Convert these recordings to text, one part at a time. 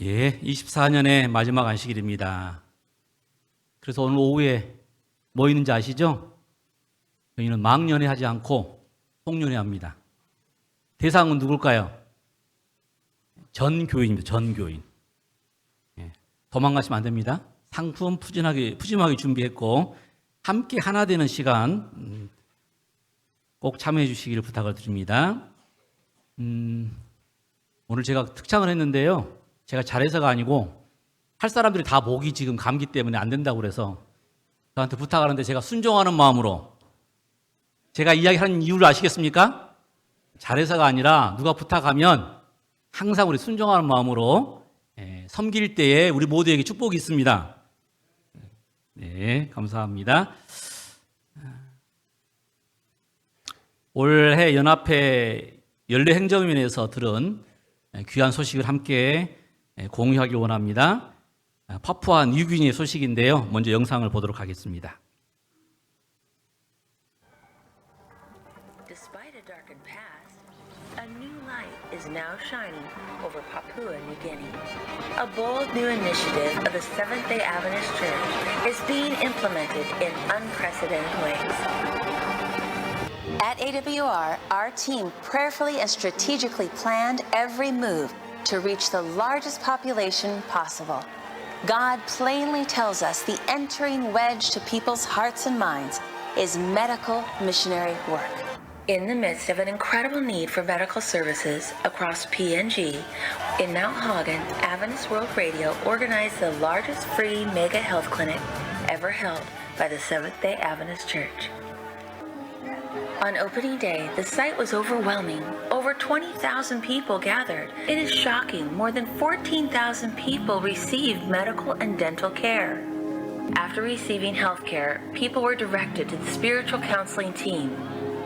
예, 24년의 마지막 안식일입니다. 그래서 오늘 오후에 뭐 있는지 아시죠? 저희는 망연회하지 않고 송년회합니다. 대상은 누굴까요? 전교인입니다. 전교인. 예, 도망가시면 안 됩니다. 상품 푸짐하게 준비했고 함께 하나 되는 시간 꼭 참여해 주시기를 부탁을 드립니다. 오늘 제가 특창을 했는데요. 제가 잘해서가 아니고 할 사람들이 다 목이 지금 감기 때문에 안 된다고 그래서 저한테 부탁하는데 제가 순종하는 마음으로 제가 이야기하는 이유를 아시겠습니까? 잘해서가 아니라 누가 부탁하면 항상 우리 순종하는 마음으로 섬길 때에 우리 모두에게 축복이 있습니다. 네, 감사합니다. 올해 연합회 연례 행정위원회에서 들은 귀한 소식을 함께 공유하길 원합니다. 파푸아 뉴기니의 소식인데요. 먼저 영상을 보도록 하겠습니다. Despite a darkened past, a new light is now shining over Papua New Guinea. A bold new initiative of the Seventh-day Adventist Church is being implemented in unprecedented ways. At AWR, our team prayerfully and strategically planned every move to reach the largest population possible. God plainly tells us the entering wedge to people's hearts and minds is medical missionary work. In the midst of an incredible need for medical services across PNG, in Mount Hagen, Adventist World Radio organized the largest free mega health clinic ever held by the Seventh-day Adventist Church. On opening day, the site was overwhelming. Over 20,000 people gathered. It is shocking, more than 14,000 people received medical and dental care. After receiving health care, people were directed to the spiritual counseling team,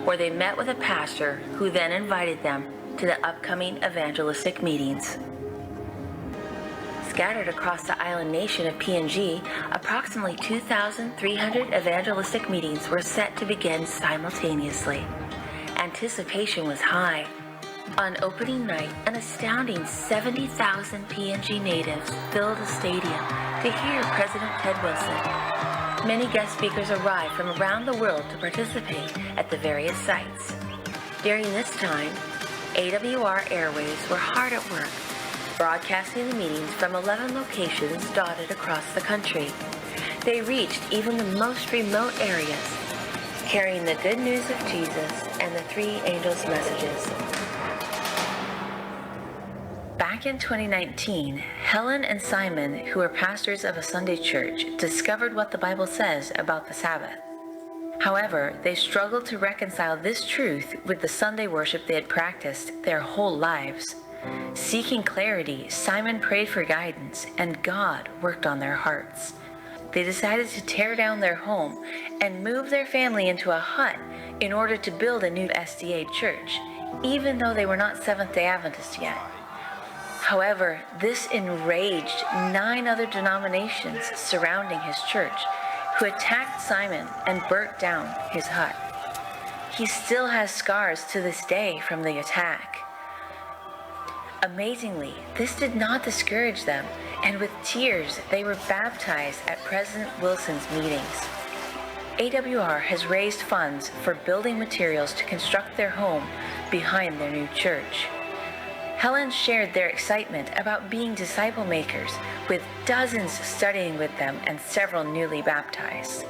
where they met with a pastor who then invited them to the upcoming evangelistic meetings. Scattered across the island nation of PNG, approximately 2,300 evangelistic meetings were set to begin simultaneously. Anticipation was high. On opening night, an astounding 70,000 PNG natives filled the stadium to hear President Ted Wilson. Many guest speakers arrived from around the world to participate at the various sites. During this time, AWR Airways were hard at work, broadcasting the meetings from 11 locations dotted across the country. They reached even the most remote areas, carrying the good news of Jesus and the three angels' messages. Back in 2019, Helen and Simon, who were pastors of a Sunday church, discovered what the Bible says about the Sabbath. However, they struggled to reconcile this truth with the Sunday worship they had practiced their whole lives. Seeking clarity, Simon prayed for guidance, and God worked on their hearts. They decided to tear down their home and move their family into a hut in order to build a new SDA church, even though they were not Seventh-day Adventists yet. However, this enraged 9 other denominations surrounding his church, who attacked Simon and burnt down his hut. He still has scars to this day from the attack. Amazingly, this did not discourage them, and with tears, they were baptized at President Wilson's meetings. AWR has raised funds for building materials to construct their home behind their new church. Helen shared their excitement about being disciple makers, with dozens studying with them and several newly baptized.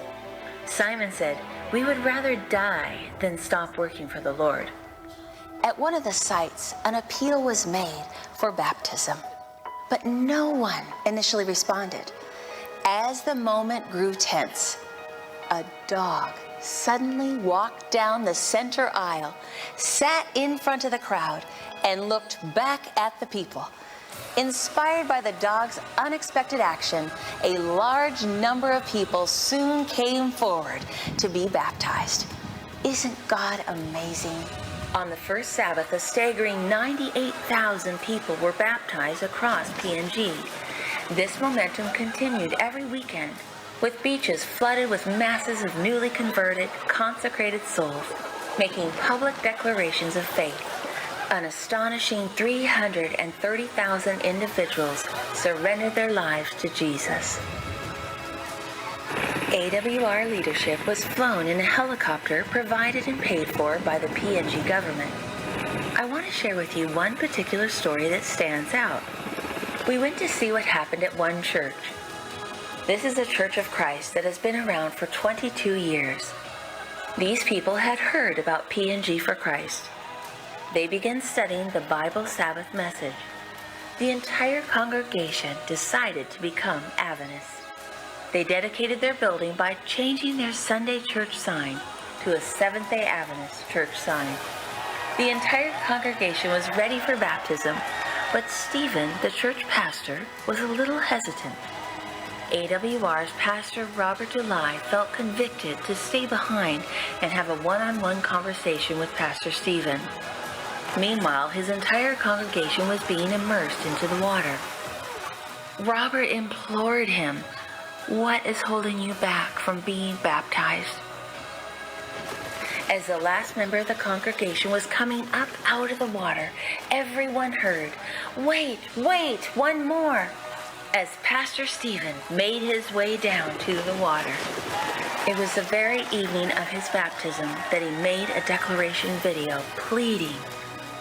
Simon said, "We would rather die than stop working for the Lord." At one of the sites, an appeal was made for baptism, but no one initially responded. As the moment grew tense, a dog suddenly walked down the center aisle, sat in front of the crowd, and looked back at the people. Inspired by the dog's unexpected action, a large number of people soon came forward to be baptized. Isn't God amazing? On the first Sabbath, a staggering 98,000 people were baptized across PNG. This momentum continued every weekend, with beaches flooded with masses of newly converted, consecrated souls, making public declarations of faith. An astonishing 330,000 individuals surrendered their lives to Jesus. AWR leadership was flown in a helicopter provided and paid for by the PNG government. I want to share with you one particular story that stands out. We went to see what happened at one church. This is a Church of Christ that has been around for 22 years. These people had heard about PNG for Christ. They began studying the Bible Sabbath message. The entire congregation decided to become Adventists. They dedicated their building by changing their Sunday church sign to a Seventh-day Adventist church sign. The entire congregation was ready for baptism, but Stephen, the church pastor, was a little hesitant. AWR's Pastor Robert Dulai felt convicted to stay behind and have a one-on-one conversation with Pastor Stephen. Meanwhile, his entire congregation was being immersed into the water. Robert implored him, "What is holding you back from being baptized?" As the last member of the congregation was coming up out of the water, everyone heard, "Wait, wait, one more," as Pastor Stephen made his way down to the water. It was the very evening of his baptism that he made a declaration video pleading,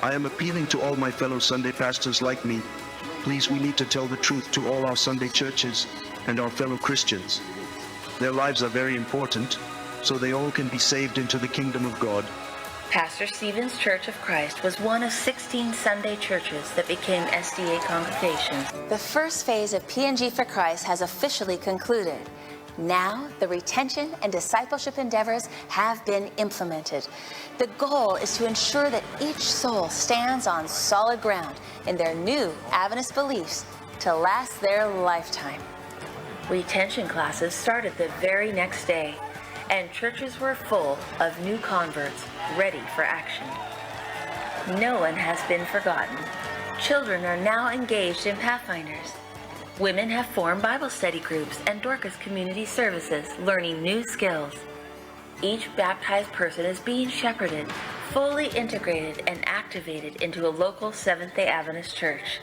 I am appealing to all my fellow Sunday pastors like me. Please, we need to tell the truth to all our Sunday churches and our fellow Christians. Their lives are very important, so they all can be saved into the kingdom of God. Pastor Stephen's Church of Christ was one of 16 Sunday churches that became SDA congregations. The first phase of PNG for Christ has officially concluded. Now, the retention and discipleship endeavors have been implemented. The goal is to ensure that each soul stands on solid ground in their new Adventist beliefs to last their lifetime. Retention classes started the very next day, and churches were full of new converts ready for action. No one has been forgotten. Children are now engaged in Pathfinders. Women have formed Bible study groups and Dorcas Community Services, learning new skills. Each baptized person is being shepherded, fully integrated and activated into a local Seventh-day Adventist church.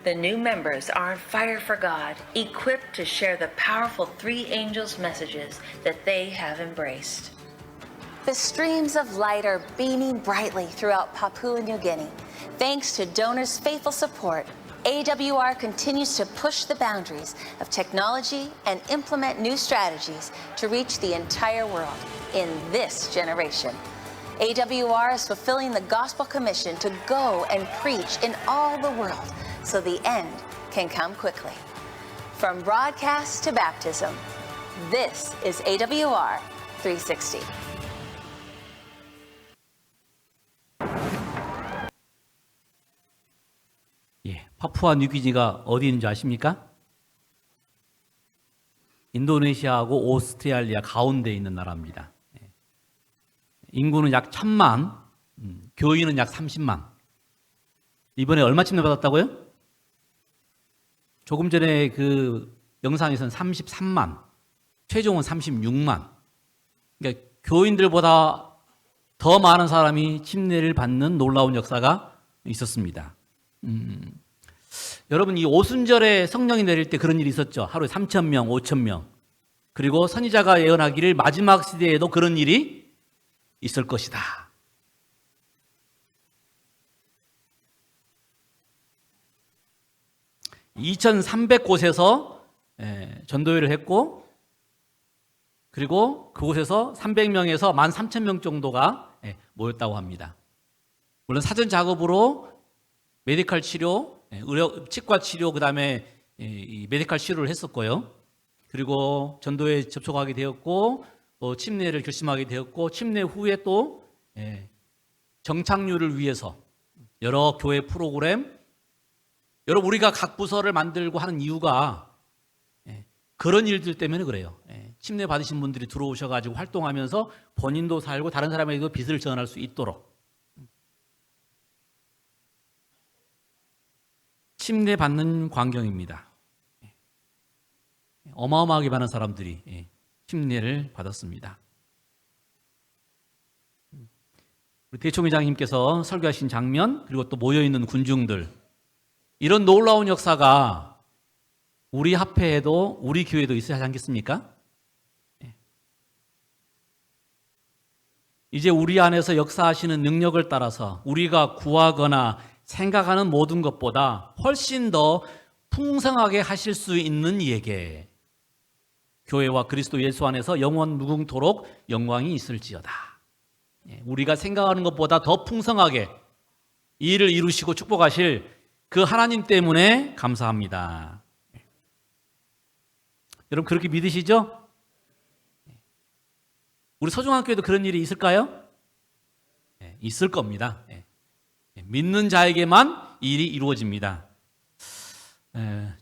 The new members are on fire for God, equipped to share the powerful three angels' messages that they have embraced. The streams of light are beaming brightly throughout Papua New Guinea. Thanks to donors' faithful support, AWR continues to push the boundaries of technology and implement new strategies to reach the entire world in this generation. AWR is fulfilling the gospel commission to go and preach in all the world so the end can come quickly. From broadcast to baptism, this is AWR 360. 예, 파푸아 뉴기니가 어디 있는지 아십니까? 인도네시아하고 오스트레일리아 가운데 있는 나라입니다. 예. 인구는 약 1,000만, 교인은 약 30만. 이번에 얼마 침례 받았다고요? 조금 전에 그 영상에서는 33만, 최종은 36만. 그러니까 교인들보다 더 많은 사람이 침례를 받는 놀라운 역사가 있었습니다. 여러분, 이 오순절에 성령이 내릴 때 그런 일이 있었죠. 하루에 3,000명, 5,000명. 그리고 선지자가 예언하기를 마지막 시대에도 그런 일이 있을 것이다. (2,300곳에서) 전도회를 했고, 그리고 그곳에서 300명에서 13,000명 정도가 모였다고 합니다. 물론 사전 작업으로 메디컬 치료, 의료 치과 치료, 그다음에 이 메디컬 치료를 했었고요. 그리고 전도에 접촉하게 되었고, 또 침례를 결심하게 되었고, 침례 후에 또 정착률을 위해서 여러 교회 프로그램, 여러분, 우리가 각 부서를 만들고 하는 이유가 그런 일들 때문에 그래요. 침례 받으신 분들이 들어오셔가지고 활동하면서 본인도 살고 다른 사람에게도 빚을 전할 수 있도록. 침례 받는 광경입니다. 어마어마하게 많은 사람들이 침례를 받았습니다. 우리 대총회장님께서 설교하신 장면, 그리고 또 모여있는 군중들, 이런 놀라운 역사가 우리 합회에도 우리 교회도 있어야 하지 않겠습니까? 이제 우리 안에서 역사하시는 능력을 따라서 우리가 구하거나 생각하는 모든 것보다 훨씬 더 풍성하게 하실 수 있는 이에게 교회와 그리스도 예수 안에서 영원 무궁토록 영광이 있을지어다. 우리가 생각하는 것보다 더 풍성하게 이 일을 이루시고 축복하실 그 하나님 때문에 감사합니다. 여러분 그렇게 믿으시죠? 우리 소중한 교회도 그런 일이 있을까요? 있을 겁니다. 믿는 자에게만 이 일이 이루어집니다.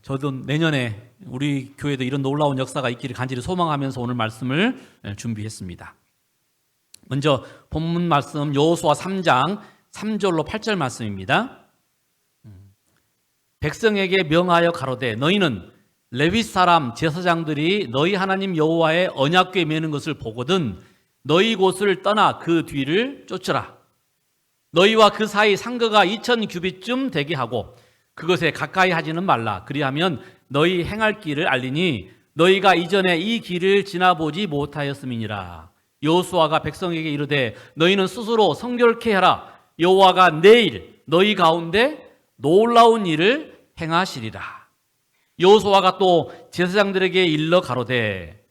저도 내년에 우리 교회도 이런 놀라운 역사가 있기를 간절히 소망하면서 오늘 말씀을 준비했습니다. 먼저 본문 말씀 여호수아 3장 3절로 8절 말씀입니다. 백성에게 명하여 가로되 너희는 레위 사람 제사장들이 너희 하나님 여호와의 언약궤 매는 것을 보거든 너희 곳을 떠나 그 뒤를 쫓으라. 너희와 그 사이 상거가 2000규빗쯤 되게 하고 그것에 가까이 하지는 말라. 그리하면 너희 행할 길을 알리니 너희가 이전에 이 길을 지나보지 못하였음이니라. 여호수아가 백성에게 이르되 너희는 스스로 성결케 하라. 여호와가 내일 너희 가운데 놀라운 일을 행하시리라. 여호수아가 또 제사장들에게 일러 가로되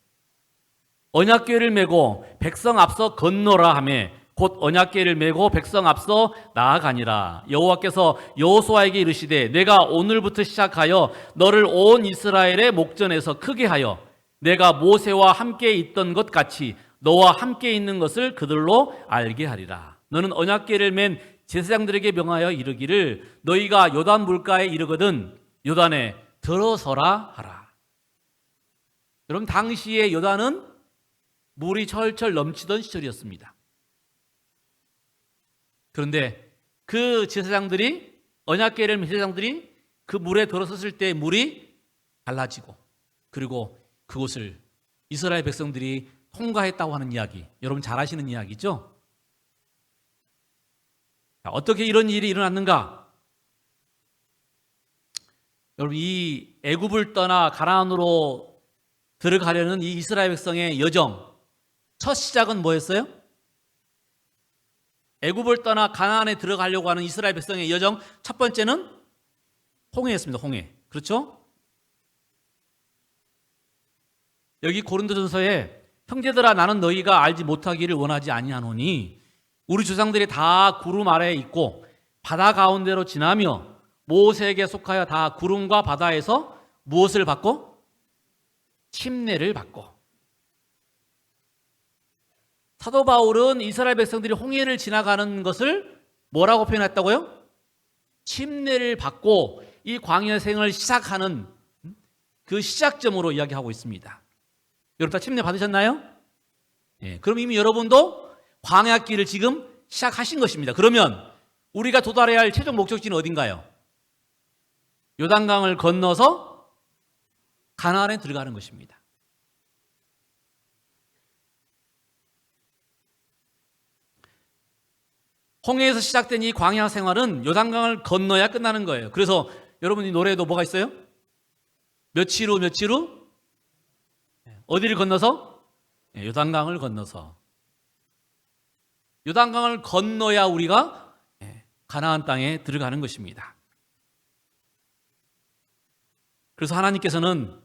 언약궤를 메고 백성 앞서 건너라 하며 곧 언약궤를 메고 백성 앞서 나아가니라. 여호와께서 여호수아에게 이르시되 내가 오늘부터 시작하여 너를 온 이스라엘의 목전에서 크게 하여 내가 모세와 함께 있던 것 같이 너와 함께 있는 것을 그들로 알게 하리라. 너는 언약궤를 맨 제사장들에게 명하여 이르기를 너희가 요단 물가에 이르거든 요단에 들어서라 하라. 여러분 당시에 요단은 물이 철철 넘치던 시절이었습니다. 그런데 그 제사장들이 언약궤를 맨 제사장들이 그 물에 들어섰을 때 물이 갈라지고 그리고 그곳을 이스라엘 백성들이 통과했다고 하는 이야기, 여러분 잘 아시는 이야기죠? 자, 어떻게 이런 일이 일어났는가? 여러분 이 애굽을 떠나 가나안으로 들어가려는 이 이스라엘 백성의 여정, 첫 시작은 뭐였어요? 애굽을 떠나 가나안에 들어가려고 하는 이스라엘 백성의 여정 첫 번째는 홍해였습니다. 홍해. 그렇죠? 여기 고린도전서에 형제들아 나는 너희가 알지 못하기를 원하지 아니하노니 우리 조상들이 다 구름 아래에 있고 바다 가운데로 지나며 모세에게 속하여 다 구름과 바다에서 무엇을 받고? 침례를 받고. 사도 바울은 이스라엘 백성들이 홍해를 지나가는 것을 뭐라고 표현했다고요? 침례를 받고 이 광야 생을 시작하는 그 시작점으로 이야기하고 있습니다. 여러분 다 침례 받으셨나요? 예, 그럼 이미 여러분도 광야길을 지금 시작하신 것입니다. 그러면 우리가 도달해야 할 최종 목적지는 어딘가요? 요단강을 건너서 가나안에 들어가는 것입니다. 홍해에서 시작된 이 광야 생활은 요단강을 건너야 끝나는 거예요. 그래서 여러분 이 노래에도 뭐가 있어요? 며칠 후 며칠 후 어디를 건너서? 요단강을 건너서. 요단강을 건너야 우리가 가나안 땅에 들어가는 것입니다. 그래서 하나님께서는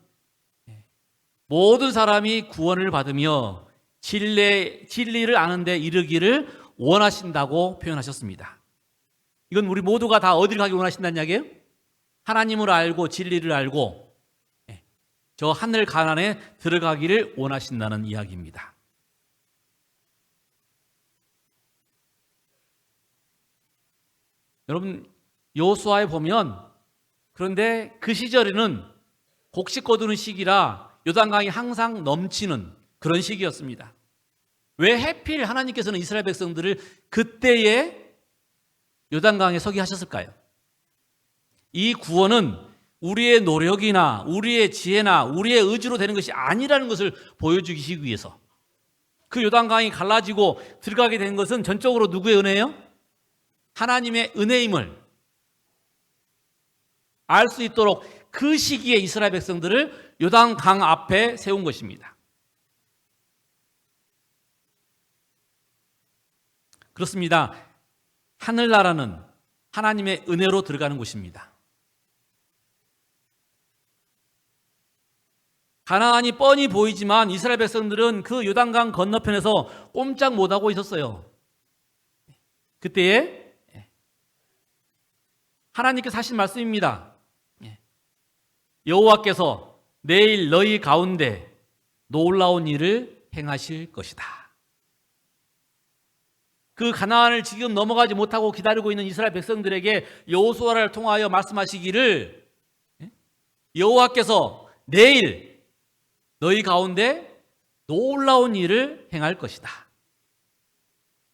모든 사람이 구원을 받으며 진리를 아는 데 이르기를 원하신다고 표현하셨습니다. 이건 우리 모두가 다 어디를 가기 원하신다는 이야기예요? 하나님을 알고 진리를 알고 저 하늘 가나안에 들어가기를 원하신다는 이야기입니다. 여러분 여호수아에 보면 그런데 그 시절에는 곡식 거두는 시기라 요단강이 항상 넘치는 그런 시기였습니다. 왜 하필 하나님께서는 이스라엘 백성들을 그때에 요단강에 서게 하셨을까요? 이 구원은 우리의 노력이나 우리의 지혜나 우리의 의지로 되는 것이 아니라는 것을 보여주기 위해서 그 요단강이 갈라지고 들어가게 된 것은 전적으로 누구의 은혜예요? 하나님의 은혜임을 알 수 있도록 그 시기에 이스라엘 백성들을 요단강 앞에 세운 것입니다. 그렇습니다. 하늘나라는 하나님의 은혜로 들어가는 곳입니다. 가나안이 뻔히 보이지만 이스라엘 백성들은 그 요단강 건너편에서 꼼짝 못하고 있었어요. 그때에 하나님께서 하신 말씀입니다. 여호와께서 내일 너희 가운데 놀라운 일을 행하실 것이다. 그 가나안을 지금 넘어가지 못하고 기다리고 있는 이스라엘 백성들에게 여호수아를 통하여 말씀하시기를 여호와께서 내일 너희 가운데 놀라운 일을 행할 것이다.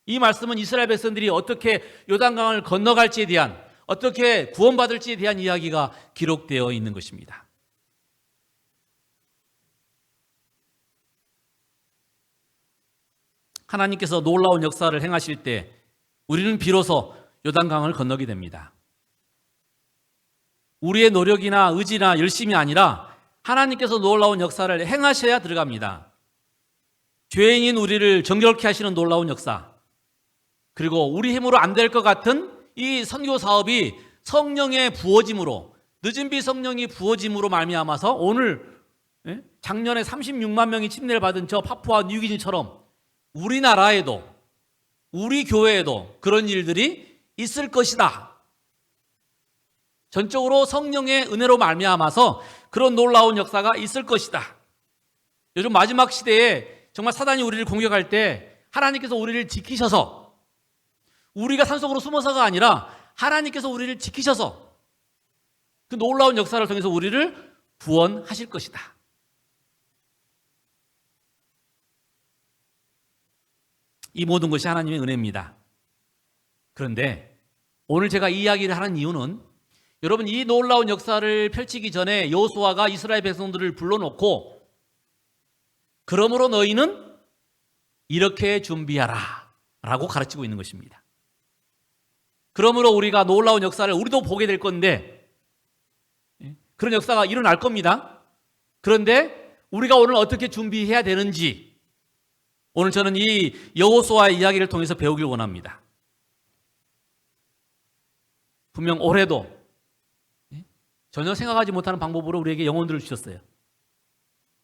이 말씀은 이스라엘 백성들이 어떻게 요단강을 건너갈지에 대한, 어떻게 구원받을지에 대한 이야기가 기록되어 있는 것입니다. 하나님께서 놀라운 역사를 행하실 때 우리는 비로소 요단강을 건너게 됩니다. 우리의 노력이나 의지나 열심이 아니라 하나님께서 놀라운 역사를 행하셔야 들어갑니다. 죄인인 우리를 정결케 하시는 놀라운 역사, 그리고 우리 힘으로 안 될 것 같은 이 선교 사업이 성령의 부어짐으로, 늦은 비 성령이 부어짐으로 말미암아서 오늘 작년에 36만 명이 침례를 받은 저 파푸아 뉴기니처럼 우리나라에도, 우리 교회에도 그런 일들이 있을 것이다. 전적으로 성령의 은혜로 말미암아서 그런 놀라운 역사가 있을 것이다. 요즘 마지막 시대에 정말 사단이 우리를 공격할 때 하나님께서 우리를 지키셔서, 우리가 산속으로 숨어서가 아니라 하나님께서 우리를 지키셔서 그 놀라운 역사를 통해서 우리를 구원하실 것이다. 이 모든 것이 하나님의 은혜입니다. 그런데 오늘 제가 이 이야기를 하는 이유는, 여러분, 이 놀라운 역사를 펼치기 전에 여호수아가 이스라엘 백성들을 불러놓고 그러므로 너희는 이렇게 준비하라 라고 가르치고 있는 것입니다. 그러므로 우리가 놀라운 역사를 우리도 보게 될 건데, 그런 역사가 일어날 겁니다. 그런데 우리가 오늘 어떻게 준비해야 되는지 오늘 저는 이 여호수아의 이야기를 통해서 배우길 원합니다. 분명 올해도 전혀 생각하지 못하는 방법으로 우리에게 영혼들을 주셨어요.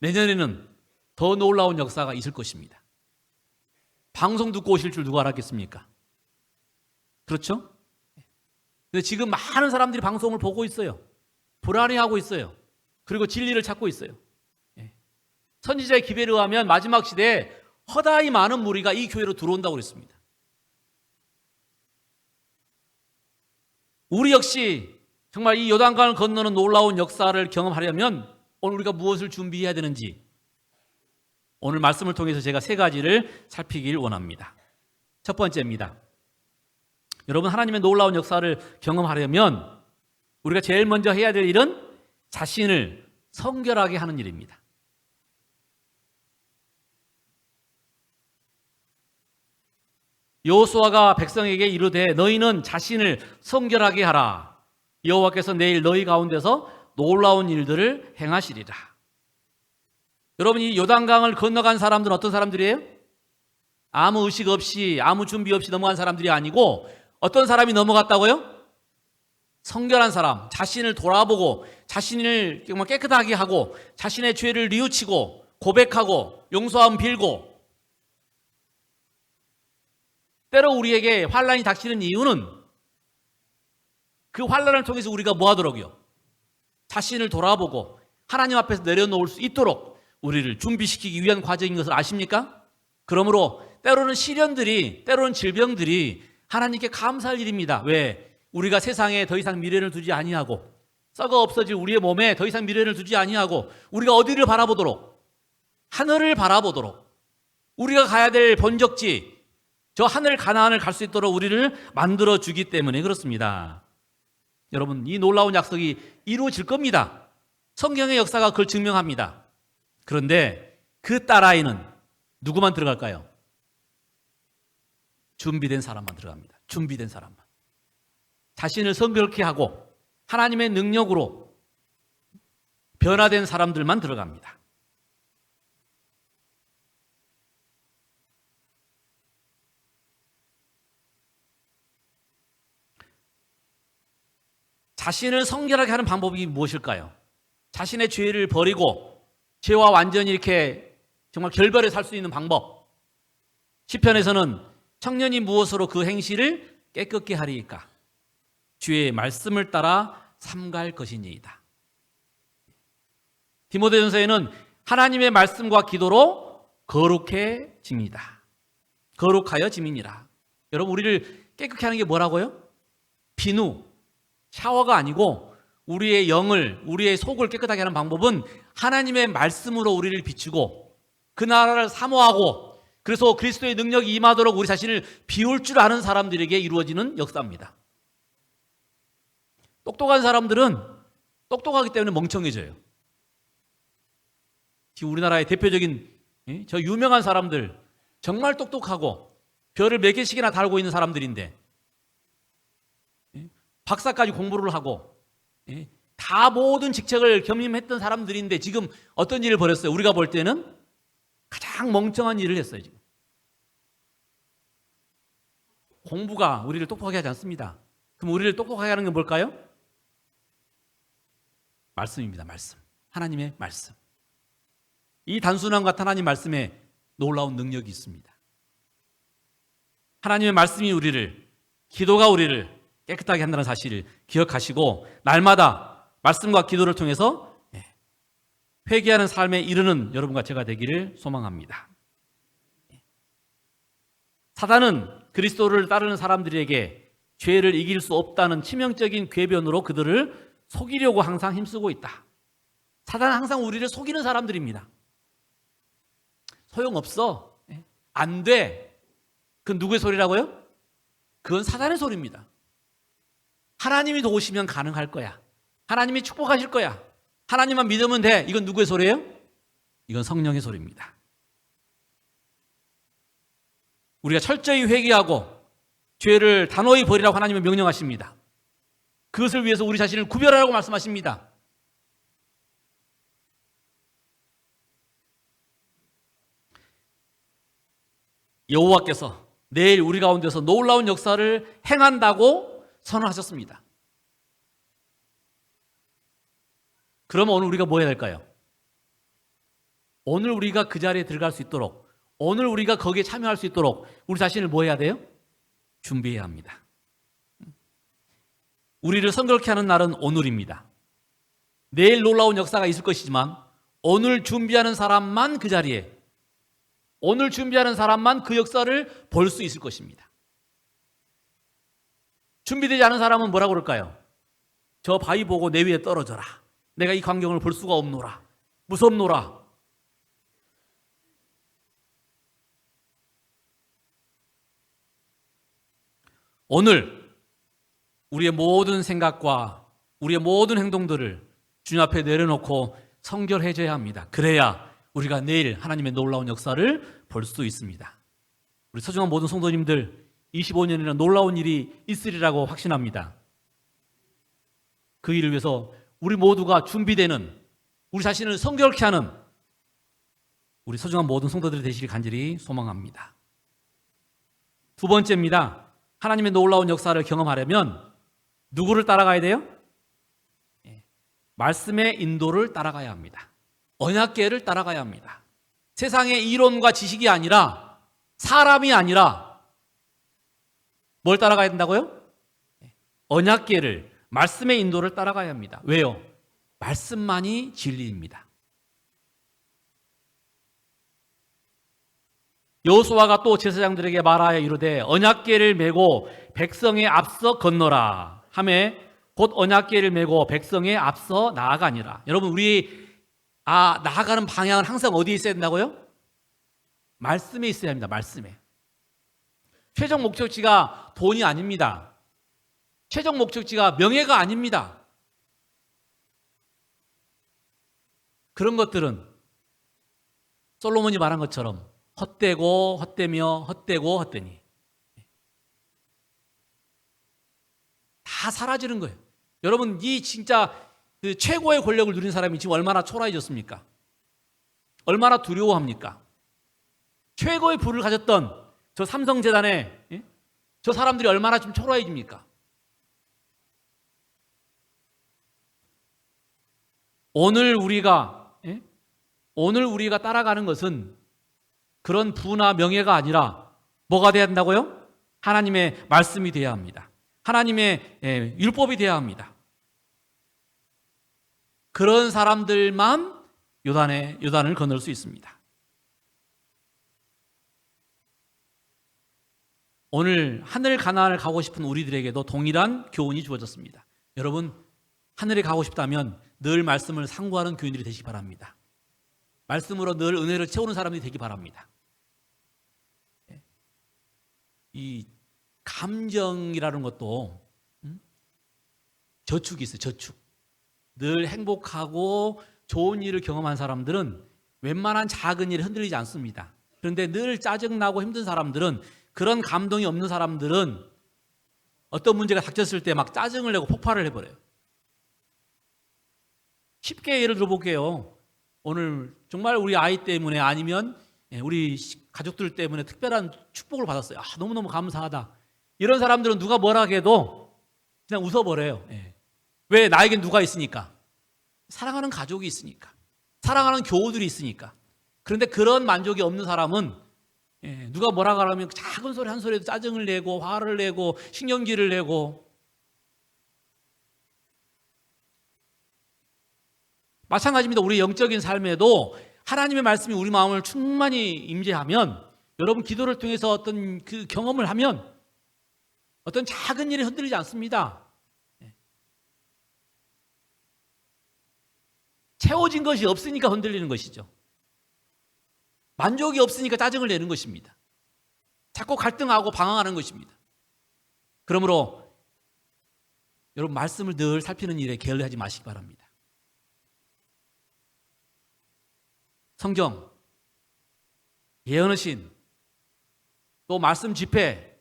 내년에는 더 놀라운 역사가 있을 것입니다. 방송 듣고 오실 줄 누가 알았겠습니까? 그렇죠? 근데 지금 많은 사람들이 방송을 보고 있어요. 불안해하고 있어요. 그리고 진리를 찾고 있어요. 선지자의 기별에 의하면 마지막 시대에 허다히 많은 무리가 이 교회로 들어온다고 그랬습니다. 우리 역시 정말 이 요단강을 건너는 놀라운 역사를 경험하려면 오늘 우리가 무엇을 준비해야 되는지 오늘 말씀을 통해서 제가 세 가지를 살피길 원합니다. 첫 번째입니다. 여러분, 하나님의 놀라운 역사를 경험하려면 우리가 제일 먼저 해야 될 일은 자신을 성결하게 하는 일입니다. 여호수아가 백성에게 이르되 너희는 자신을 성결하게 하라. 여호와께서 내일 너희 가운데서 놀라운 일들을 행하시리라. 여러분, 이 요단강을 건너간 사람들은 어떤 사람들이에요? 아무 의식 없이, 아무 준비 없이 넘어간 사람들이 아니고 어떤 사람이 넘어갔다고요? 성결한 사람, 자신을 돌아보고 자신을 정말 깨끗하게 하고 자신의 죄를 뉘우치고 고백하고 용서함 빌고. 때로 우리에게 환난이 닥치는 이유는 그 환난을 통해서 우리가 뭐 하도록요? 자신을 돌아보고 하나님 앞에서 내려놓을 수 있도록 우리를 준비시키기 위한 과정인 것을 아십니까? 그러므로 때로는 시련들이, 때로는 질병들이 하나님께 감사할 일입니다. 왜? 우리가 세상에 더 이상 미련을 두지 아니하고 썩어 없어질 우리의 몸에 더 이상 미련을 두지 아니하고 우리가 어디를 바라보도록? 하늘을 바라보도록, 우리가 가야 될 본적지 저 하늘 가나안을 갈 수 있도록 우리를 만들어주기 때문에 그렇습니다. 여러분, 이 놀라운 약속이 이루어질 겁니다. 성경의 역사가 그걸 증명합니다. 그런데 그 딸아이는 누구만 들어갈까요? 준비된 사람만 들어갑니다. 준비된 사람만. 자신을 성결케 하고 하나님의 능력으로 변화된 사람들만 들어갑니다. 자신을 성결하게 하는 방법이 무엇일까요? 자신의 죄를 버리고 죄와 완전히 이렇게 정말 결별해 살 수 있는 방법. 시편에서는 청년이 무엇으로 그 행실을 깨끗게 하리이까? 주의 말씀을 따라 삼갈 것이니이다. 디모데전서에는 하나님의 말씀과 기도로 거룩해집니다. 거룩하여 짐이니라. 여러분, 우리를 깨끗게 하는 게 뭐라고요? 비누, 샤워가 아니고 우리의 영을, 우리의 속을 깨끗하게 하는 방법은 하나님의 말씀으로 우리를 비추고 그 나라를 사모하고 그래서 그리스도의 능력이 임하도록 우리 자신을 비울 줄 아는 사람들에게 이루어지는 역사입니다. 똑똑한 사람들은 똑똑하기 때문에 멍청해져요. 지금 우리나라의 대표적인 저 유명한 사람들, 정말 똑똑하고 별을 몇 개씩이나 달고 있는 사람들인데 박사까지 공부를 하고 다 모든 직책을 겸임했던 사람들인데 지금 어떤 일을 벌였어요? 우리가 볼 때는 가장 멍청한 일을 했어요. 지금 공부가 우리를 똑똑하게 하지 않습니다. 그럼 우리를 똑똑하게 하는 게 뭘까요? 말씀입니다. 말씀. 하나님의 말씀. 이 단순함 같은 하나님 말씀에 놀라운 능력이 있습니다. 하나님의 말씀이 우리를, 기도가 우리를 깨끗하게 한다는 사실을 기억하시고 날마다 말씀과 기도를 통해서 회개하는 삶에 이르는 여러분과 제가 되기를 소망합니다. 사단은 그리스도를 따르는 사람들에게 죄를 이길 수 없다는 치명적인 궤변으로 그들을 속이려고 항상 힘쓰고 있다. 사단은 항상 우리를 속이는 사람들입니다. 소용없어. 안 돼. 그건 누구의 소리라고요? 그건 사단의 소리입니다. 하나님이 도우시면 가능할 거야. 하나님이 축복하실 거야. 하나님만 믿으면 돼. 이건 누구의 소리예요? 이건 성령의 소리입니다. 우리가 철저히 회개하고 죄를 단호히 버리라고 하나님은 명령하십니다. 그것을 위해서 우리 자신을 구별하라고 말씀하십니다. 여호와께서 내일 우리 가운데서 놀라운 역사를 행한다고 선언하셨습니다. 그러면 오늘 우리가 뭐 해야 될까요? 오늘 우리가 그 자리에 들어갈 수 있도록, 오늘 우리가 거기에 참여할 수 있도록 우리 자신을 뭐 해야 돼요? 준비해야 합니다. 우리를 성결케 하는 날은 오늘입니다. 내일 놀라운 역사가 있을 것이지만 오늘 준비하는 사람만 그 자리에, 오늘 준비하는 사람만 그 역사를 볼 수 있을 것입니다. 준비되지 않은 사람은 뭐라고 그럴까요? 저 바위 보고 내 위에 떨어져라. 내가 이 광경을 볼 수가 없노라. 무섭노라. 오늘 우리의 모든 생각과 우리의 모든 행동들을 주님 앞에 내려놓고 성결해져야 합니다. 그래야 우리가 내일 하나님의 놀라운 역사를 볼 수 있습니다. 우리 소중한 모든 성도님들, 25년이나 놀라운 일이 있으리라고 확신합니다. 그 일을 위해서 우리 모두가 준비되는, 우리 자신을 성결케 하는 우리 소중한 모든 성도들이 되시길 간절히 소망합니다. 두 번째입니다. 하나님의 놀라운 역사를 경험하려면 누구를 따라가야 돼요? 말씀의 인도를 따라가야 합니다. 언약궤를 따라가야 합니다. 세상의 이론과 지식이 아니라, 사람이 아니라 뭘 따라가야 된다고요? 언약궤를, 말씀의 인도를 따라가야 합니다. 왜요? 말씀만이 진리입니다. 여호수아가 또 제사장들에게 말하여 이르되 언약궤를 메고 백성의 앞서 건너라 하매 곧 언약궤를 메고 백성의 앞서 나아가니라. 여러분, 우리 나아가는 방향은 항상 어디에 있어야 된다고요? 말씀에 있어야 합니다. 말씀에. 최종 목적지가 돈이 아닙니다. 최종 목적지가 명예가 아닙니다. 그런 것들은 솔로몬이 말한 것처럼 헛되고 헛되며 헛되고 헛되니 다 사라지는 거예요. 여러분, 이 진짜 그 최고의 권력을 누린 사람이 지금 얼마나 초라해졌습니까? 얼마나 두려워합니까? 최고의 부를 가졌던 저 삼성재단에 저 사람들이 얼마나 좀 초라해집니까? 오늘 우리가 따라가는 것은 그런 부나 명예가 아니라 뭐가 돼야 한다고요? 하나님의 말씀이 돼야 합니다. 하나님의 율법이 돼야 합니다. 그런 사람들만 요단을 건널 수 있습니다. 오늘 하늘 가나안을 가고 싶은 우리들에게도 동일한 교훈이 주어졌습니다. 여러분, 하늘에 가고 싶다면 늘 말씀을 상고하는 교인들이 되시기 바랍니다. 말씀으로 늘 은혜를 채우는 사람들이 되기 바랍니다. 이 감정이라는 것도 저축이 있어요. 저축. 늘 행복하고 좋은 일을 경험한 사람들은 웬만한 작은 일에 흔들리지 않습니다. 그런데 늘 짜증나고 힘든 사람들은, 그런 감동이 없는 사람들은 어떤 문제가 닥쳤을 때 막 짜증을 내고 폭발을 해버려요. 쉽게 예를 들어볼게요. 오늘 정말 우리 아이 때문에 아니면 우리 가족들 때문에 특별한 축복을 받았어요. 너무너무 감사하다. 이런 사람들은 누가 뭐라 해도 그냥 웃어버려요. 왜? 나에겐 누가 있으니까. 사랑하는 가족이 있으니까. 사랑하는 교우들이 있으니까. 그런데 그런 만족이 없는 사람은 누가 뭐라 하면 작은 소리 한 소리에도 짜증을 내고 화를 내고 신경질을 내고. 마찬가지입니다. 우리 영적인 삶에도 하나님의 말씀이 우리 마음을 충만히 임재하면, 여러분 기도를 통해서 어떤 그 경험을 하면 어떤 작은 일에 흔들리지 않습니다. 채워진 것이 없으니까 흔들리는 것이죠. 만족이 없으니까 짜증을 내는 것입니다. 자꾸 갈등하고 방황하는 것입니다. 그러므로 여러분, 말씀을 늘 살피는 일에 게을리하지 마시기 바랍니다. 성경, 예언의 신, 또 말씀 집회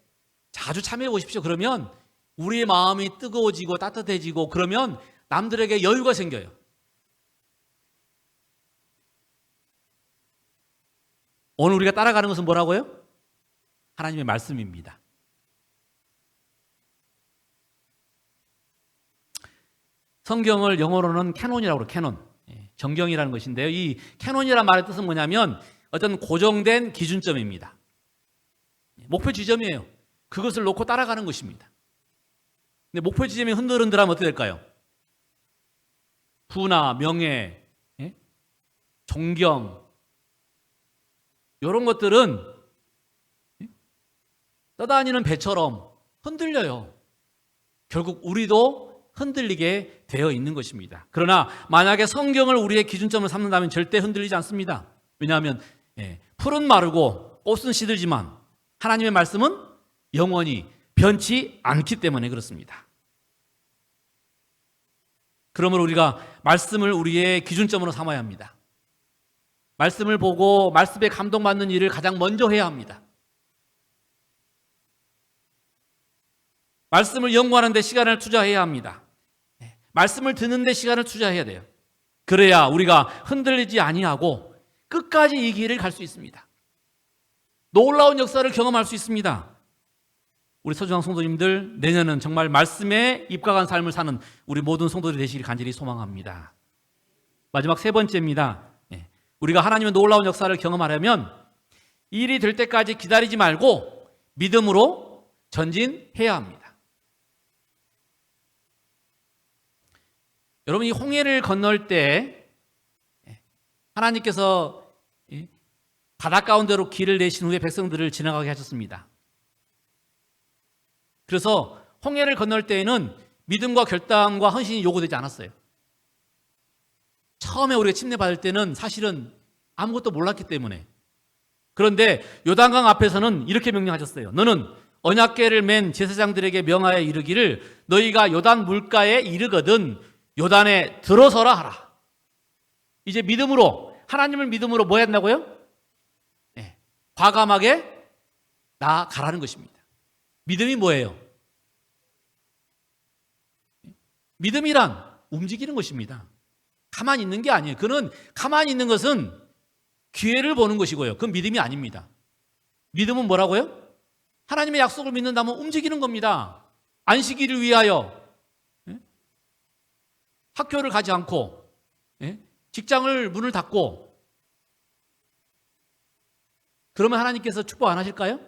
자주 참여해 보십시오. 그러면 우리의 마음이 뜨거워지고 따뜻해지고, 그러면 남들에게 여유가 생겨요. 오늘 우리가 따라가는 것은 뭐라고요? 하나님의 말씀입니다. 성경을 영어로는 캐논이라고 그래요. 캐논. 정경이라는 것인데요. 이 캐논이라는 말의 뜻은 뭐냐면 어떤 고정된 기준점입니다. 목표 지점이에요. 그것을 놓고 따라가는 것입니다. 근데 목표 지점이 흔들흔들하면 어떻게 될까요? 부나 명예, 존경, 이런 것들은 떠다니는 배처럼 흔들려요. 결국 우리도 흔들리게 되어 있는 것입니다. 그러나 만약에 성경을 우리의 기준점을 삼는다면 절대 흔들리지 않습니다. 왜냐하면 풀은 마르고 꽃은 시들지만 하나님의 말씀은 영원히 변치 않기 때문에 그렇습니다. 그러므로 우리가 말씀을 우리의 기준점으로 삼아야 합니다. 말씀을 보고 말씀에 감동받는 일을 가장 먼저 해야 합니다. 말씀을 연구하는 데 시간을 투자해야 합니다. 말씀을 듣는 데 시간을 투자해야 돼요. 그래야 우리가 흔들리지 아니하고 끝까지 이 길을 갈 수 있습니다. 놀라운 역사를 경험할 수 있습니다. 우리 소중한 성도님들, 내년은 정말 말씀에 입각한 삶을 사는 우리 모든 성도들이 되시길 간절히 소망합니다. 마지막 세 번째입니다. 우리가 하나님의 놀라운 역사를 경험하려면 일이 될 때까지 기다리지 말고 믿음으로 전진해야 합니다. 여러분, 이 홍해를 건널 때 하나님께서 바다 가운데로 길을 내신 후에 백성들을 지나가게 하셨습니다. 그래서 홍해를 건널 때에는 믿음과 결단과 헌신이 요구되지 않았어요. 처음에 우리가 침례받을 때는 사실은 아무것도 몰랐기 때문에. 그런데 요단강 앞에서는 이렇게 명령하셨어요. 너는 언약궤를 맨 제사장들에게 명하여 이르기를 너희가 요단 물가에 이르거든 요단에 들어서라 하라. 이제 믿음으로, 하나님을 믿음으로 뭐 한다고요? 과감하게 나아가라는 것입니다. 믿음이 뭐예요? 믿음이란 움직이는 것입니다. 가만히 있는 게 아니에요. 그는 가만히 있는 것은 기회를 보는 것이고요. 그건 믿음이 아닙니다. 믿음은 뭐라고요? 하나님의 약속을 믿는다면 움직이는 겁니다. 안식일을 위하여 학교를 가지 않고 직장을 문을 닫고 그러면 하나님께서 축복 안 하실까요?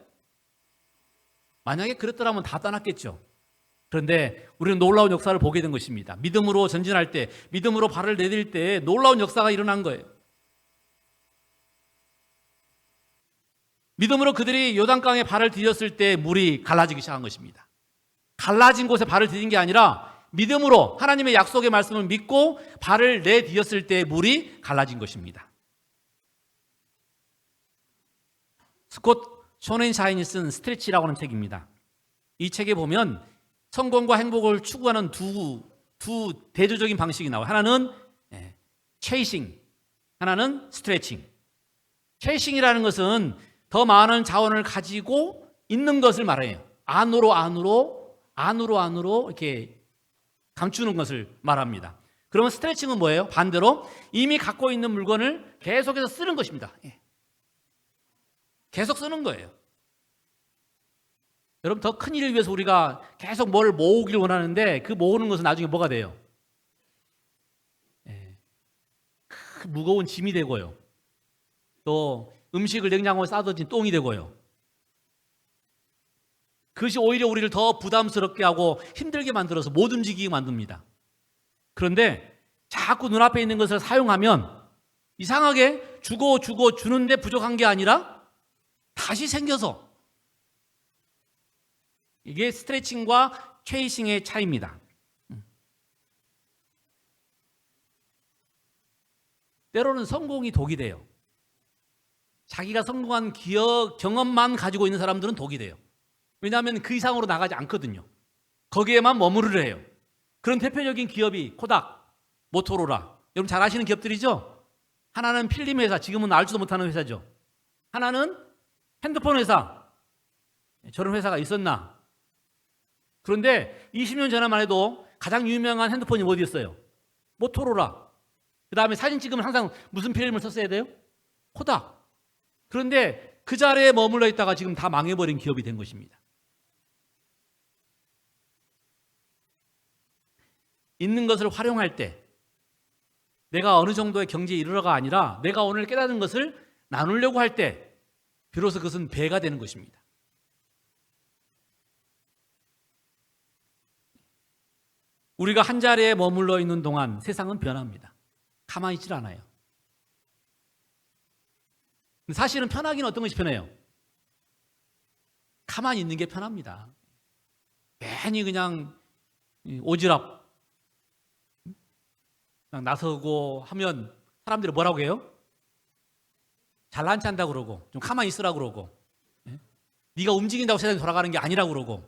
만약에 그랬더라면 다 떠났겠죠. 그런데 우리는 놀라운 역사를 보게 된 것입니다. 믿음으로 전진할 때, 믿음으로 발을 내딜 때 놀라운 역사가 일어난 거예요. 믿음으로 그들이 요단강에 발을 디뎠을 때 물이 갈라지기 시작한 것입니다. 갈라진 곳에 발을 디딘 게 아니라 믿음으로 하나님의 약속의 말씀을 믿고 발을 내디뎠을 때 물이 갈라진 것입니다. 스콧 쇼넨샤인이 쓴 스트레치라고 하는 책입니다. 이 책에 보면 성공과 행복을 추구하는 두 대조적인 방식이 나와요. 하나는 체이싱, 하나는 스트레칭. 체이싱이라는 것은 더 많은 자원을 가지고 있는 것을 말해요. 안으로 이렇게 감추는 것을 말합니다. 그러면 스트레칭은 뭐예요? 반대로 이미 갖고 있는 물건을 계속해서 쓰는 것입니다. 계속 쓰는 거예요. 여러분, 더 큰 일을 위해서 우리가 계속 뭘 모으기를 원하는데 그 모으는 것은 나중에 뭐가 돼요? 무거운 짐이 되고요. 또 음식을 냉장고에 싸둬진 똥이 되고요. 그것이 오히려 우리를 더 부담스럽게 하고 힘들게 만들어서 못 움직이게 만듭니다. 그런데 자꾸 눈앞에 있는 것을 사용하면 이상하게 주는데 부족한 게 아니라 다시 생겨서, 이게 스트레칭과 체이싱의 차이입니다. 때로는 성공이 독이 돼요. 자기가 성공한 경험만 가지고 있는 사람들은 독이 돼요. 왜냐하면 그 이상으로 나가지 않거든요. 거기에만 머무르려 해요. 그런 대표적인 기업이 코닥, 모토로라. 여러분 잘 아시는 기업들이죠? 하나는 필름 회사, 지금은 알지도 못하는 회사죠. 하나는 핸드폰 회사. 저런 회사가 있었나? 그런데 20년 전에만 해도 가장 유명한 핸드폰이 어디였어요? 모토로라. 그 다음에 사진 찍으면 항상 무슨 필름을 썼어야 돼요? 코닥. 그런데 그 자리에 머물러 있다가 지금 다 망해버린 기업이 된 것입니다. 있는 것을 활용할 때 내가 어느 정도의 경지에 이르러가 아니라 내가 오늘 깨닫는 것을 나누려고 할 때 비로소 그것은 배가 되는 것입니다. 우리가 한 자리에 머물러 있는 동안 세상은 변합니다. 가만히 있질 않아요. 사실은 편하기는 어떤 것이 편해요? 가만히 있는 게 편합니다. 괜히 그냥 오지랖 그냥 나서고 하면 사람들이 뭐라고 해요? 잘난 체 한다고 그러고 좀 가만히 있으라고 그러고 네가 움직인다고 세상이 돌아가는 게 아니라고 그러고.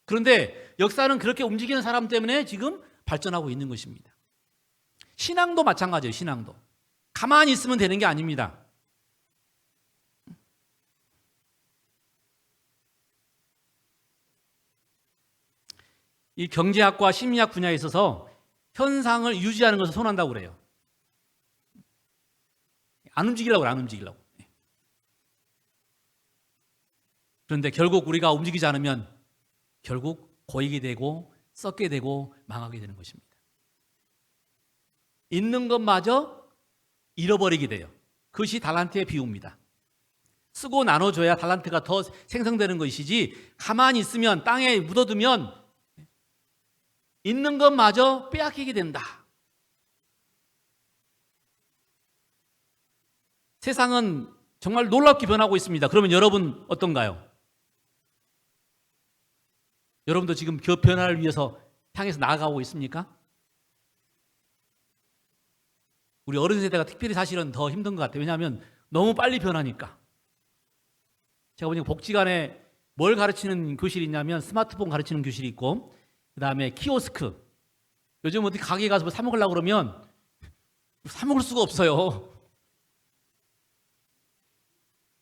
그런데 역사는 그렇게 움직이는 사람 때문에 지금 발전하고 있는 것입니다. 신앙도 마찬가지예요. 신앙도 가만히 있으면 되는 게 아닙니다. 이 경제학과 심리학 분야에 있어서 현상을 유지하는 것을 선호한다고 그래요. 안 움직이려고 그래, 안 움직이려고. 그런데 결국 우리가 움직이지 않으면 결국 고이게 되고 썩게 되고 망하게 되는 것입니다. 있는 것마저 잃어버리게 돼요. 그것이 달란트의 비유입니다. 쓰고 나눠줘야 달란트가 더 생성되는 것이지 가만히 있으면 땅에 묻어두면 있는 것마저 빼앗기게 된다. 세상은 정말 놀랍게 변하고 있습니다. 그러면 여러분 어떤가요? 여러분도 지금 그 변화를 위해서 향해서 나아가고 있습니까? 우리 어른 세대가 특별히 사실은 더 힘든 것 같아요. 왜냐하면 너무 빨리 변하니까. 제가 보니까 복지관에 뭘 가르치는 교실이 있냐면 스마트폰 가르치는 교실이 있고 그 다음에 키오스크. 요즘 어디 가게에 가서 뭐 사 먹으려고 그러면 사 먹을 수가 없어요.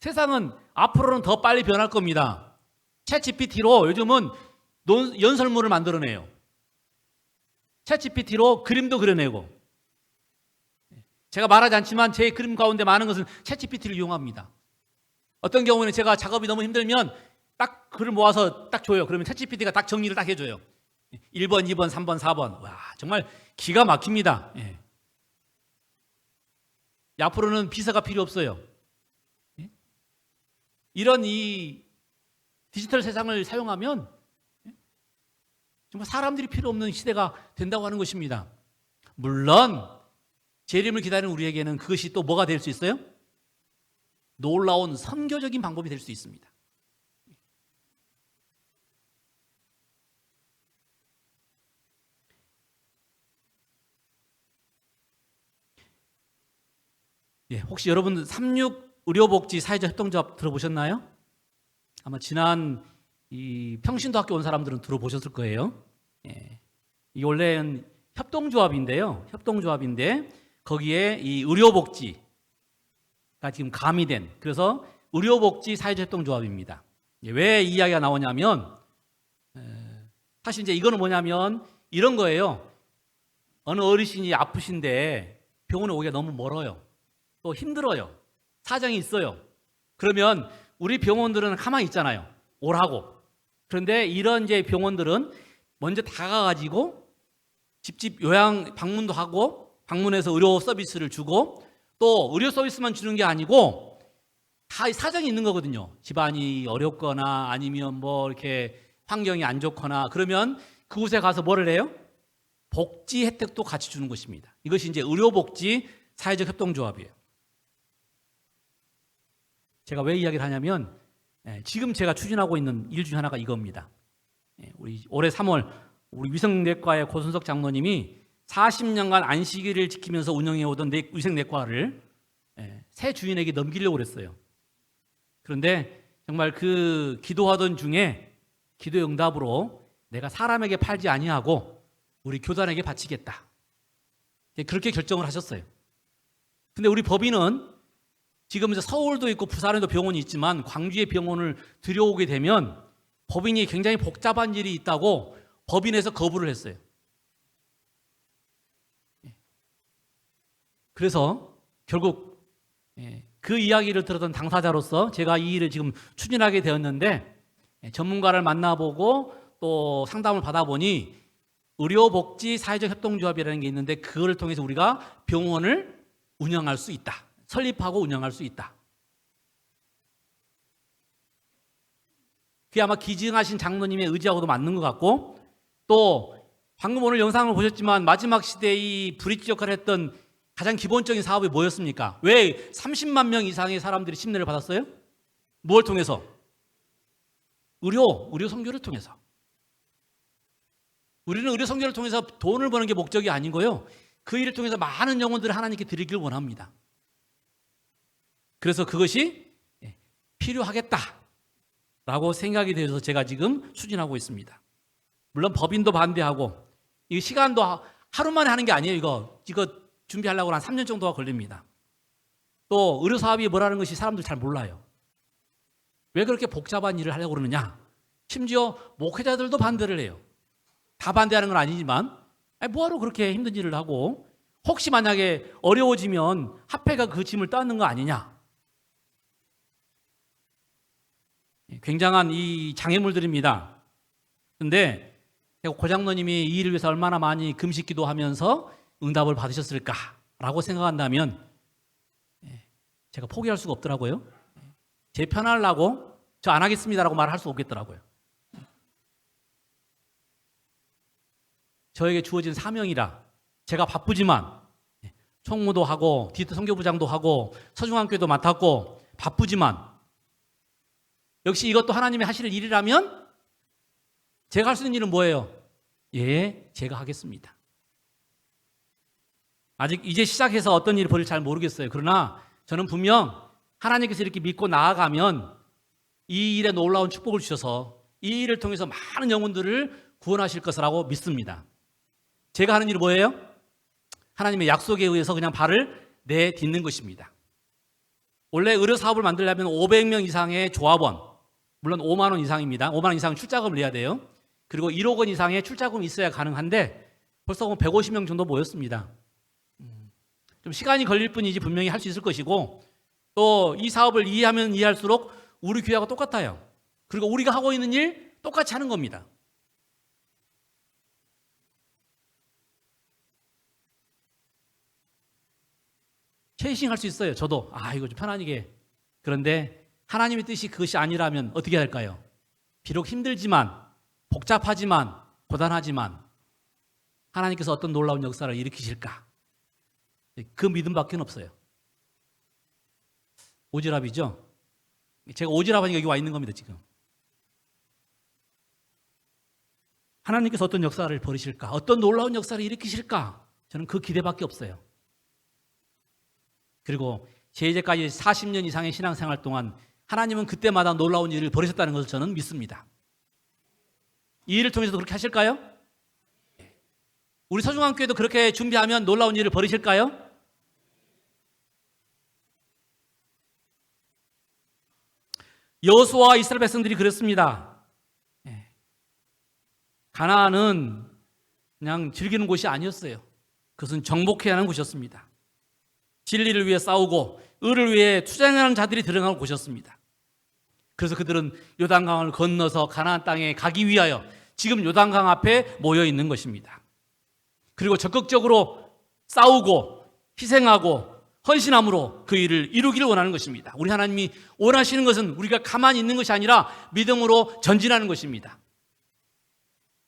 세상은 앞으로는 더 빨리 변할 겁니다. 챗GPT로 요즘은 연설문을 만들어내요. 챗GPT로 그림도 그려내고. 제가 말하지 않지만 제 그림 가운데 많은 것은 챗GPT를 이용합니다. 어떤 경우는 제가 작업이 너무 힘들면 딱 글을 모아서 딱 줘요. 그러면 챗GPT가 딱 정리를 딱 해줘요. 1번, 2번, 3번, 4번. 와, 정말 기가 막힙니다. 예. 앞으로는 비서가 필요 없어요. 예? 이런 이 디지털 세상을 사용하면 정말 사람들이 필요 없는 시대가 된다고 하는 것입니다. 물론 재림을 기다리는 우리에게는 그것이 또 뭐가 될 수 있어요? 놀라운 선교적인 방법이 될 수 있습니다. 예, 혹시 여러분 36 의료복지 사회적 협동조합 들어보셨나요? 아마 지난 이 평신도학교 온 사람들은 들어보셨을 거예요. 예, 이 원래는 협동조합인데요. 협동조합인데 거기에 이 의료복지가 지금 가미된, 그래서 의료복지 사회적 협동조합입니다. 예, 왜 이 이야기가 나오냐면 사실 이제 이거는 뭐냐면 이런 거예요. 어느 어르신이 아프신데 병원에 오기가 너무 멀어요. 또 힘들어요. 사정이 있어요. 그러면 우리 병원들은 가만히 있잖아요. 오라고. 그런데 이런 이제 병원들은 먼저 다가가지고 집집 요양 방문도 하고 방문해서 의료 서비스를 주고 또 의료 서비스만 주는 게 아니고 다 사정이 있는 거거든요. 집안이 어렵거나 아니면 뭐 이렇게 환경이 안 좋거나 그러면 그곳에 가서 뭐를 해요? 복지 혜택도 같이 주는 것입니다. 이것이 이제 의료복지 사회적 협동조합이에요. 제가 왜 이야기를 하냐면 지금 제가 추진하고 있는 일 중에 하나가 이겁니다. 우리 올해 3월 우리 위성내과의 고순석 장로님이 40년간 안식일을 지키면서 운영해오던 위생내과를 새 주인에게 넘기려고 그랬어요. 그런데 정말 그 기도하던 중에 기도의 응답으로 내가 사람에게 팔지 아니하고 우리 교단에게 바치겠다. 그렇게 결정을 하셨어요. 근데 우리 법인은 지금 이제 서울도 있고 부산에도 병원이 있지만 광주에 병원을 들여오게 되면 법인이 굉장히 복잡한 일이 있다고 법인에서 거부를 했어요. 그래서 결국 그 이야기를 들었던 당사자로서 제가 이 일을 지금 추진하게 되었는데 전문가를 만나보고 또 상담을 받아보니 의료복지 사회적 협동조합이라는 게 있는데 그거를 통해서 우리가 병원을 운영할 수 있다. 설립하고 운영할 수 있다. 그게 아마 기증하신 장로님의 의지하고도 맞는 것 같고 또 방금 오늘 영상을 보셨지만 마지막 시대에 이 브릿지 역할을 했던 가장 기본적인 사업이 뭐였습니까? 왜 30만 명 이상의 사람들이 침례를 받았어요? 무엇을 통해서? 의료 선교를 통해서. 우리는 의료 선교를 통해서 돈을 버는 게 목적이 아니고요. 그 일을 통해서 많은 영혼들을 하나님께 드리길 원합니다. 그래서 그것이 필요하겠다라고 생각이 되어서 제가 지금 추진하고 있습니다. 물론 법인도 반대하고 이 시간도 하루 만에 하는 게 아니에요. 이거 준비하려고 한 3년 정도가 걸립니다. 또 의료사업이 뭐라는 것이 사람들 잘 몰라요. 왜 그렇게 복잡한 일을 하려고 그러느냐. 심지어 목회자들도 반대를 해요. 다 반대하는 건 아니지만 뭐하러 그렇게 힘든 일을 하고 혹시 만약에 어려워지면 합회가 그 짐을 떠안는 거 아니냐. 굉장한 이 장애물들입니다. 그런데 고장로님이 이 일을 위해서 얼마나 많이 금식 기도하면서 응답을 받으셨을까라고 생각한다면 제가 포기할 수가 없더라고요. 제 편하려고 저 안 하겠습니다라고 말할 수 없겠더라고요. 저에게 주어진 사명이라 제가 바쁘지만 총무도 하고 디지털 선교부장도 하고 서중학교도 맡았고 바쁘지만 역시 이것도 하나님이 하실 일이라면 제가 할 수 있는 일은 뭐예요? 제가 하겠습니다. 아직 이제 시작해서 어떤 일이 벌일지 잘 모르겠어요. 그러나 저는 분명 하나님께서 이렇게 믿고 나아가면 이 일에 놀라운 축복을 주셔서 이 일을 통해서 많은 영혼들을 구원하실 것이라고 믿습니다. 제가 하는 일은 뭐예요? 하나님의 약속에 의해서 그냥 발을 내딛는 것입니다. 원래 의료 사업을 만들려면 500명 이상의 조합원, 물론 5만 원 이상입니다. 5만 원 이상 출자금을 내야 돼요. 그리고 1억 원 이상의 출자금이 있어야 가능한데 벌써 150명 정도 모였습니다. 좀 시간이 걸릴 뿐이지 분명히 할 수 있을 것이고, 또 이 사업을 이해하면 이해할수록 우리 교회하고 똑같아요. 그리고 우리가 하고 있는 일 똑같이 하는 겁니다. 최신할 수 있어요. 저도 이거 좀 편안하게. 그런데 하나님의 뜻이 그것이 아니라면 어떻게 할까요? 비록 힘들지만 복잡하지만 고단하지만 하나님께서 어떤 놀라운 역사를 일으키실까? 그 믿음밖에 없어요. 오지랖이죠? 제가 오지랖하니까 여기 와 있는 겁니다, 지금. 하나님께서 어떤 역사를 벌이실까? 어떤 놀라운 역사를 일으키실까? 저는 그 기대밖에 없어요. 그리고 제 이제까지 40년 이상의 신앙생활 동안 하나님은 그때마다 놀라운 일을 벌이셨다는 것을 저는 믿습니다. 이 일을 통해서 그렇게 하실까요? 우리 서중앙교회도 그렇게 준비하면 놀라운 일을 벌이실까요? 여호수아와 이스라엘 백성들이 그랬습니다. 가나안은 그냥 즐기는 곳이 아니었어요. 그것은 정복해야 하는 곳이었습니다. 진리를 위해 싸우고 의를 위해 투쟁하는 자들이 들어가는 곳이었습니다. 그래서 그들은 요단강을 건너서 가나안 땅에 가기 위하여 지금 요단강 앞에 모여 있는 것입니다. 그리고 적극적으로 싸우고 희생하고 헌신함으로 그 일을 이루기를 원하는 것입니다. 우리 하나님이 원하시는 것은 우리가 가만히 있는 것이 아니라 믿음으로 전진하는 것입니다.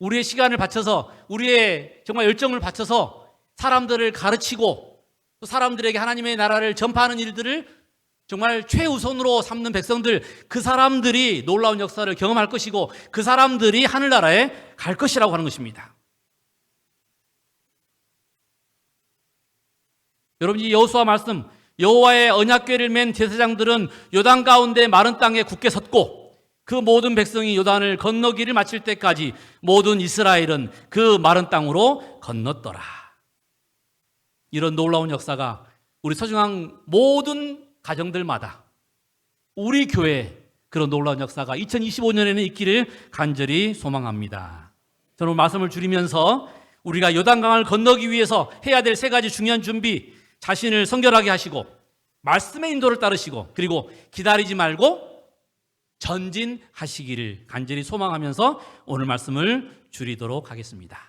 우리의 시간을 바쳐서, 우리의 정말 열정을 바쳐서 사람들을 가르치고 또 사람들에게 하나님의 나라를 전파하는 일들을 정말 최우선으로 삼는 백성들, 그 사람들이 놀라운 역사를 경험할 것이고 그 사람들이 하늘나라에 갈 것이라고 하는 것입니다. 여러분, 이 여호수아 말씀, 여호와의 언약궤를 맨 제사장들은 요단 가운데 마른 땅에 굳게 섰고 그 모든 백성이 요단을 건너기를 마칠 때까지 모든 이스라엘은 그 마른 땅으로 건넜더라. 이런 놀라운 역사가 우리 서중앙 모든 가정들마다, 우리 교회에 그런 놀라운 역사가 2025년에는 있기를 간절히 소망합니다. 저는 말씀을 줄이면서 우리가 요단강을 건너기 위해서 해야 될 세 가지 중요한 준비, 자신을 성결하게 하시고 말씀의 인도를 따르시고 그리고 기다리지 말고 전진하시기를 간절히 소망하면서 오늘 말씀을 줄이도록 하겠습니다.